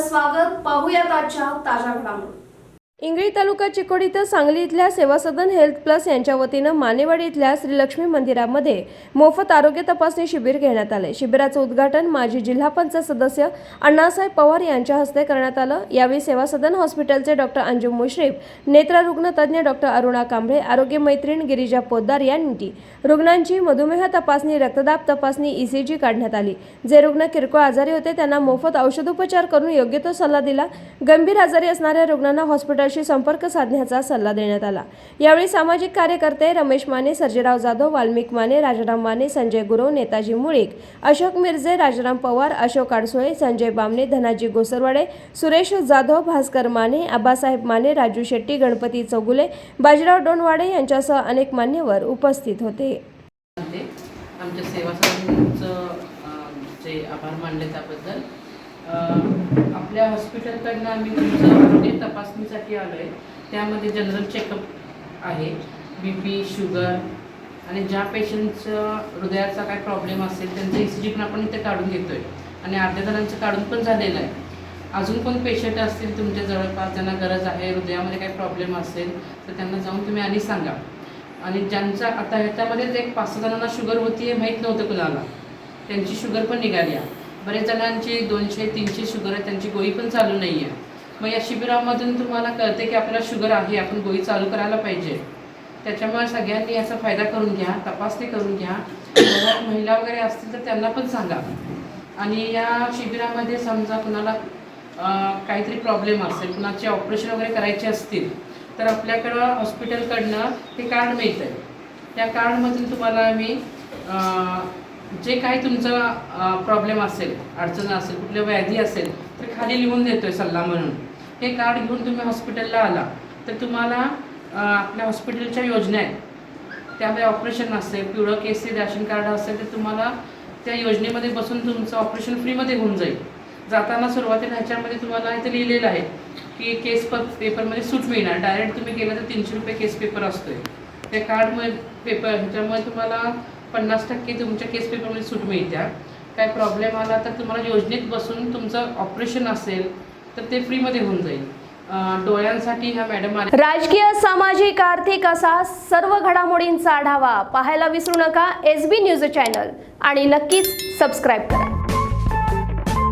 आपलं स्वागत. पाहूयात आजच्या ताज्या घडामोडी. इंगळी तालुका चिकोडी इथं सांगली इथल्या सेवा सदन हेल्थ प्लस यांच्या वतीनं मानेवाडी इथल्या श्री लक्ष्मी मंदिरामध्ये मोफत आरोग्य तपासणी शिबिर घेण्यात आले. शिबिराचं उद्घाटन माजी जिल्हा पंचायत सदस्य अण्णासाहेब पवार यांच्या हस्ते करण्यात आलं. यावेळी सेवा सदन हॉस्पिटलचे डॉक्टर अंजुम मुश्रीफ, नेत्ररुग्ण तज्ज्ञ डॉक्टर अरुणा कांबळे, आरोग्य मैत्रीण गिरिजा पोद्दार यांनी रुग्णांची मधुमेह तपासणी, रक्तदाब तपासणी, ECG काढण्यात आली. जे रुग्ण किरकोळ आजारी होते त्यांना मोफत औषधोपचार करून योग्य तो सल्ला दिला. गंभीर आजारी असणाऱ्या रुग्णांना हॉस्पिटलशी संपर्क साधण्याचा सल्ला देण्यात आला. यावेळी सामाजिक कार्यकर्ते रमेश माने, सर्जेराव जाधव, वाल्मिक माने, राजाराम माने, संजय गुरव, नेताजी मुळीक, अशोक मिर्जे, राजाराम पवार, अशोक आडसोळे, संजय बामणे, धनाजी गोसरवाडे, सुरेश जाधव, भास्कर माने, आबासाहेब माने, राजू शेट्टी, गणपती चौगुले, बाजीराव डोणवाडे यांच्यासह अनेक मान्यवर उपस्थित होते. आमच्या सेवा सदनचं जे आभार मानले त्याबद्दल आपल्या हॉस्पिटलकडनं आम्ही तुमचं आरोग्य तपासणीसाठी आलो आहे. त्यामध्ये जनरल चेकअप आहे, BP, शुगर आणि ज्या पेशंटचं हृदयाचा काय प्रॉब्लेम असेल त्यांचं ECG पण आपण इथे काढून घेतो आहे आणि अर्ध्या जणांचं काढून पण झालेलं आहे. अजून कोण पेशंट असतील तुमच्या जवळपास ज्यांना गरज आहे, हृदयामध्ये काही प्रॉब्लेम असेल तर त्यांना जाऊन तुम्ही आणि सांगा. आणि ज्यांचा आता ह्याच्यामध्येच एक 5-6 जणांना शुगर होती हे माहीत नव्हतं कुणाला, त्यांची शुगर पण निघाली आहे. बरेच जणांची 200-300 शुगर आहे, त्यांची गोळी पण चालू नाही आहे. मग या शिबिरामधून तुम्हाला कळते की आपल्याला शुगर आहे, आपण गोळी चालू करायला पाहिजे. त्याच्यामुळे सगळ्यांनी याचा फायदा करून घ्या, तपासणी करून घ्या. घरात महिला वगैरे असतील तर त्यांना पण सांगा. आणि या शिबिरामध्ये समजा कुणाला काहीतरी प्रॉब्लेम असेल, कुणाचे ऑपरेशन वगैरे करायचे असतील तर आपल्याकडं हॉस्पिटलकडनं ते कार्ड मिळतं आहे. त्या कार्डमधून तुम्हाला आम्ही जे काही तुमचा प्रॉब्लेम असेल, अडचण असेल, कुठल्या व्याधी असेल तर खाली लिहून देतो आहे सल्ला म्हणून. हे कार्ड घेऊन तुम्ही हॉस्पिटलला आला तर तुम्हाला आपल्या हॉस्पिटलच्या योजना आहेत, त्यामध्ये ऑपरेशन असेल, पिवळं केसरी रॅशन कार्ड असेल तर तुम्हाला त्या योजनेमध्ये बसून तुमचं ऑपरेशन फ्रीमध्ये होऊन जाईल. जाताना सुरुवातीला ह्याच्यामध्ये तुम्हाला इथे लिहिलेलं आहे की केस पेपरमध्ये सूट मिळणार. डायरेक्ट तुम्ही गेलं तर 300 रुपये केस पेपर असतो आहे. त्या कार्डमध्ये पेपर ह्याच्यामुळे तुम्हाला 50% तुमच्या केस पेपरमध्ये सूट मिळत्या. काय प्रॉब्लेम आला तर तुम्हाला योजनेत बसून तुमचं ऑपरेशन असेल तर ते फ्रीमध्ये होऊन जाईल. डोळ्यांसाठी ह्या मॅडम आल्या. राजकीय, सामाजिक, आर्थिक असा सर्व घडामोडींचा आढावा पाहायला विसरू नका SB न्यूज चॅनल आणि नक्कीच सबस्क्राईब करा.